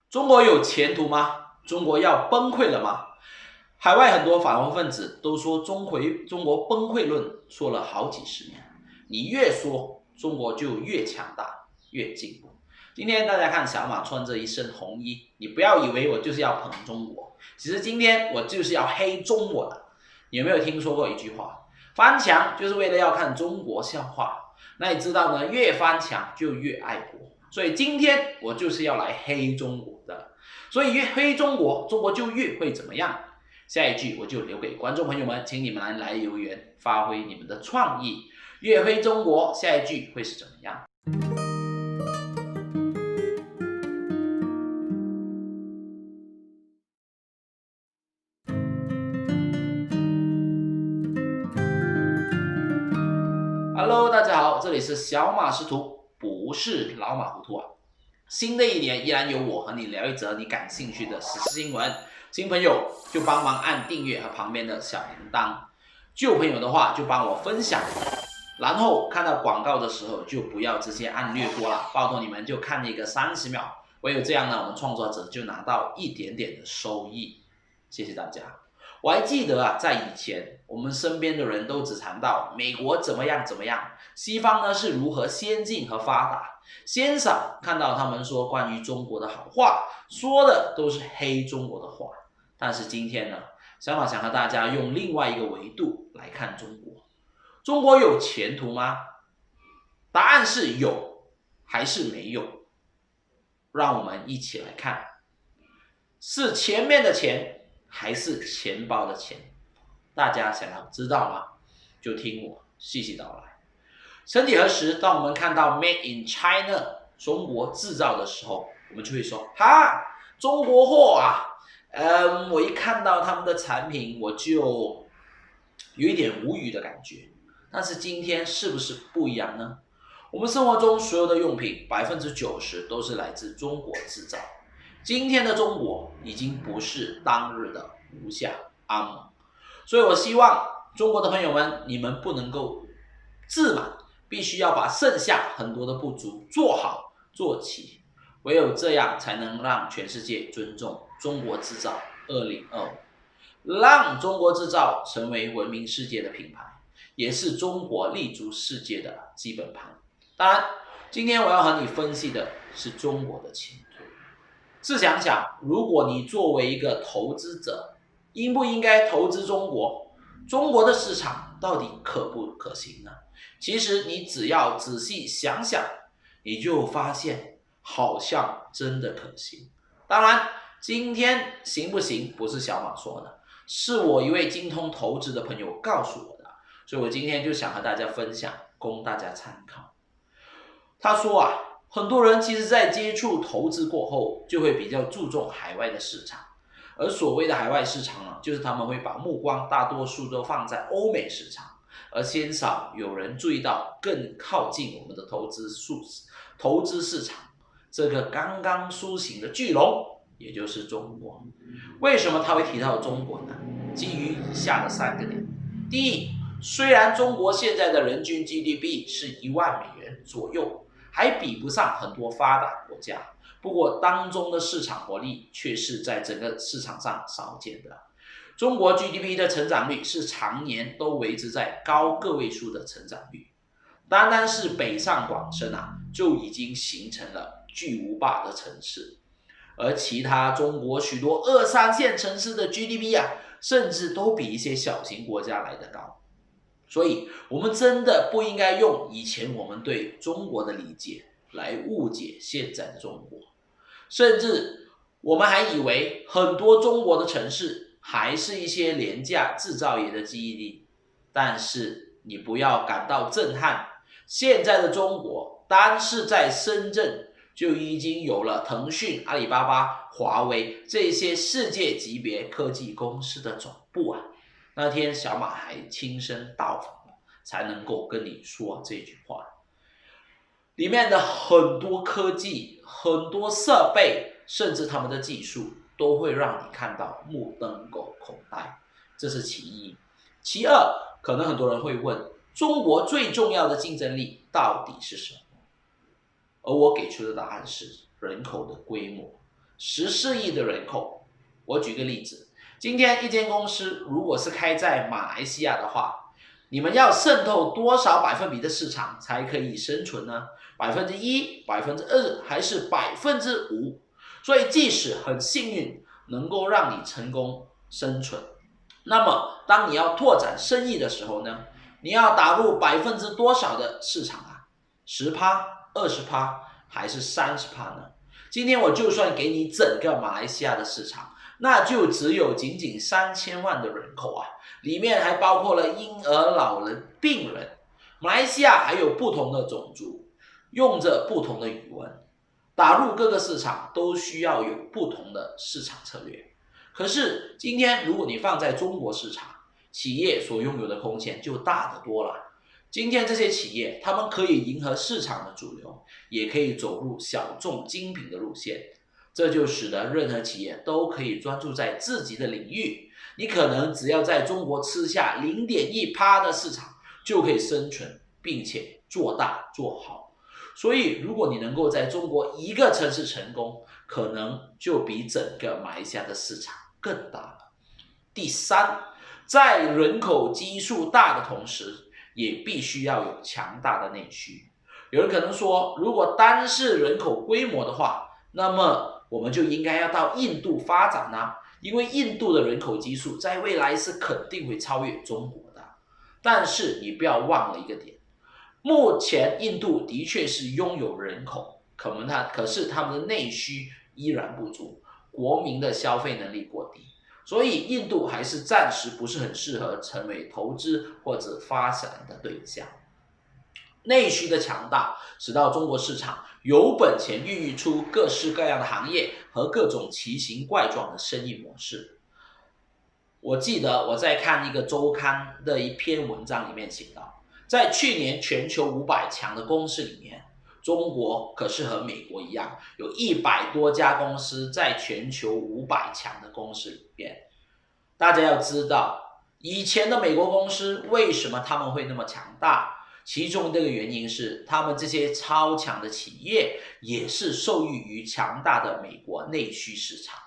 中国有前途吗？中国要崩溃了吗？海外很多反华分子都说中国崩溃论说了好几十年，你越说中国就越强大越进步。今天大家看小马穿着一身红衣，你不要以为我就是要捧中国，其实今天我就是要黑中国的。你有没有听说过一句话，翻墙就是为了要看中国笑话？那你知道呢，越翻墙就越爱国，所以今天我就是要来黑中国的。所以越黑中国，中国就越会怎么样？下一句我就留给观众朋友们，请你们来留言，发挥你们的创意。越黑中国，下一句会是怎么样？Hello， 大家好，这里是小马识途，不是老马糊涂啊。新的一年依然由我和你聊一则你感兴趣的时事新闻。新朋友就帮忙按订阅和旁边的小铃铛，旧朋友的话就帮我分享，然后看到广告的时候就不要直接按略过了，拜托你们就看一个30秒，唯有这样呢，我们创作者就拿到一点点的收益。谢谢大家。我还记得啊，在以前我们身边的人都只谈到美国怎么样怎么样，西方呢是如何先进和发达，鲜少看到他们说关于中国的好话，说的都是黑中国的话。但是今天呢，小马想和大家用另外一个维度来看中国。中国有前途吗？答案是有还是没有？让我们一起来看，是前面的钱还是钱包的钱？大家想要知道吗？就听我细细道来。曾几何时，当我们看到 Made in China 中国制造的时候，我们就会说哈，中国货啊。我一看到他们的产品，我就有一点无语的感觉。但是今天是不是不一样呢？我们生活中所有的用品90%都是来自中国制造。今天的中国已经不是当日的吴下阿蒙，所以我希望中国的朋友们，你们不能够自满，必须要把剩下很多的不足做好做齐，唯有这样才能让全世界尊重中国制造2025，让中国制造成为文明世界的品牌，也是中国立足世界的基本盘。当然，今天我要和你分析的是中国的前途。试想想，如果你作为一个投资者，应不应该投资中国？中国的市场到底可不可行呢？其实你只要仔细想想，你就发现好像真的可行。当然，今天行不行不是小马说的，是我一位精通投资的朋友告诉我的，所以我今天就想和大家分享，供大家参考。他说啊，很多人其实在接触投资过后，就会比较注重海外的市场，而所谓的海外市场呢，就是他们会把目光大多数都放在欧美市场，而鲜少有人注意到更靠近我们的投资市场，这个刚刚苏醒的巨龙，也就是中国。为什么他会提到中国呢？基于以下的3个点。第一，虽然中国现在的人均 GDP 是1万美元左右，还比不上很多发达国家，不过当中的市场活力却是在整个市场上少见的。中国 GDP 的成长率是常年都维持在高个位数的成长率，单单是北上广深啊，就已经形成了巨无霸的城市，而其他中国许多2、3线城市的 GDP 啊，甚至都比一些小型国家来得高。所以我们真的不应该用以前我们对中国的理解来误解现在的中国，甚至我们还以为很多中国的城市还是一些廉价制造业的记忆力。但是你不要感到震撼，现在的中国单是在深圳就已经有了腾讯、阿里巴巴、华为这些世界级别科技公司的总部啊。那天小马还亲身到访了，才能够跟你说这句话。里面的很多科技、很多设备，甚至他们的技术，都会让你看到目瞪口呆，这是其一。其二，可能很多人会问，中国最重要的竞争力到底是什么？而我给出的答案是人口的规模。14亿的人口。我举个例子，今天一间公司如果是开在马来西亚的话，你们要渗透多少百分比的市场才可以生存呢？1%、2%还是5%？所以即使很幸运能够让你成功生存，那么当你要拓展生意的时候呢，你要打入多少的市场啊？10%、20%还是30%呢？今天我就算给你整个马来西亚的市场，那就只有仅仅3000万的人口啊，里面还包括了婴儿、老人、病人。马来西亚还有不同的种族，用着不同的语文，打入各个市场都需要有不同的市场策略。可是今天如果你放在中国市场，企业所拥有的空间就大得多了。今天这些企业，他们可以迎合市场的主流，也可以走入小众精品的路线，这就使得任何企业都可以专注在自己的领域。你可能只要在中国吃下0.1%的市场，就可以生存，并且做大做好。所以如果你能够在中国一个城市成功，可能就比整个马来西亚的市场更大了。第三，在人口基数大的同时，也必须要有强大的内需。有人可能说，如果单是人口规模的话，那么我们就应该要到印度发展啊，因为印度的人口基数在未来是肯定会超越中国的。但是你不要忘了一个点，目前印度的确是拥有人口，可是他们的内需依然不足，国民的消费能力过低，所以印度还是暂时不是很适合成为投资或者发展的对象。内需的强大，使到中国市场有本钱孕育出各式各样的行业和各种奇形怪状的生意模式。我记得我在看一个周刊的一篇文章里面写到，在去年全球500强的公司里面，中国可是和美国一样，有100多家公司在全球500强的公司里面。大家要知道，以前的美国公司为什么他们会那么强大？其中这个原因是，他们这些超强的企业也是受益于强大的美国内需市场。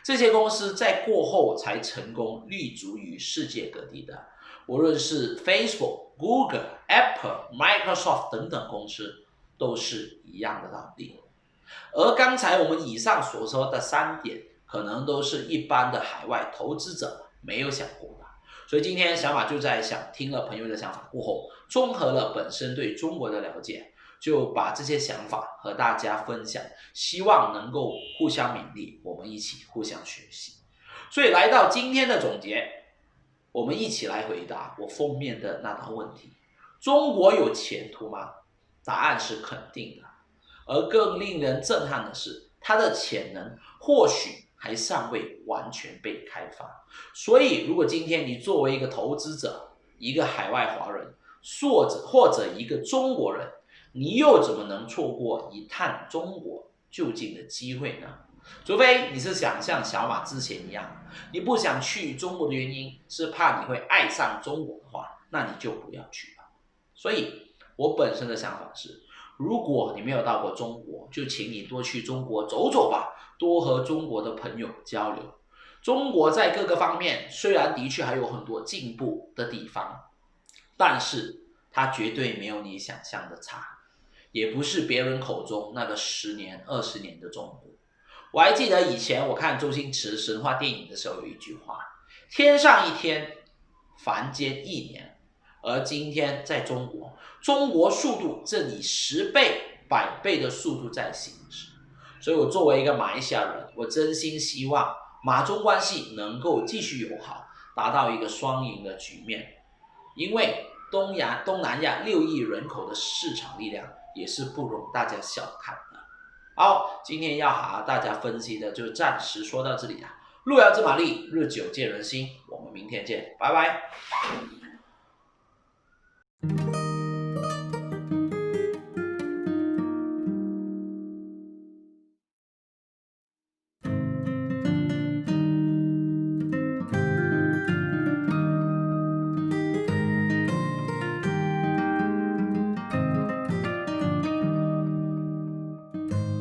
这些公司在过后才成功立足于世界各地的，无论是 Facebook、Google、Apple、Microsoft 等等公司，都是一样的道理。而刚才我们以上所说的3点，可能都是一般的海外投资者没有想过的。所以今天小马就在想，听了朋友的想法过后，综合了本身对中国的了解，就把这些想法和大家分享，希望能够互相勉励，我们一起互相学习。所以来到今天的总结，我们一起来回答我封面的那道问题：中国有前途吗？答案是肯定的。而更令人震撼的是，它的潜能或许还尚未完全被开发。所以如果今天你作为一个投资者，一个海外华人，或者一个中国人，你又怎么能错过一探中国究竟的机会呢？除非你是想像小马之前一样，你不想去中国的原因是怕你会爱上中国的话，那你就不要去了。所以我本身的想法是，如果你没有到过中国，就请你多去中国走走吧，多和中国的朋友交流。中国在各个方面虽然的确还有很多进步的地方，但是它绝对没有你想象的差，也不是别人口中那个10年、20年的中国。我还记得以前我看周星驰神话电影的时候有一句话：天上一天，凡间1年。而今天在中国，中国速度正以10倍、100倍的速度在行驶。所以我作为一个马来西亚人，我真心希望马中关系能够继续友好，达到一个双赢的局面。因为东南亚6亿人口的市场力量也是不容大家小看的。好，今天要和大家分析的就暂时说到这里了。路遥知马力，日久见人心，我们明天见，拜拜。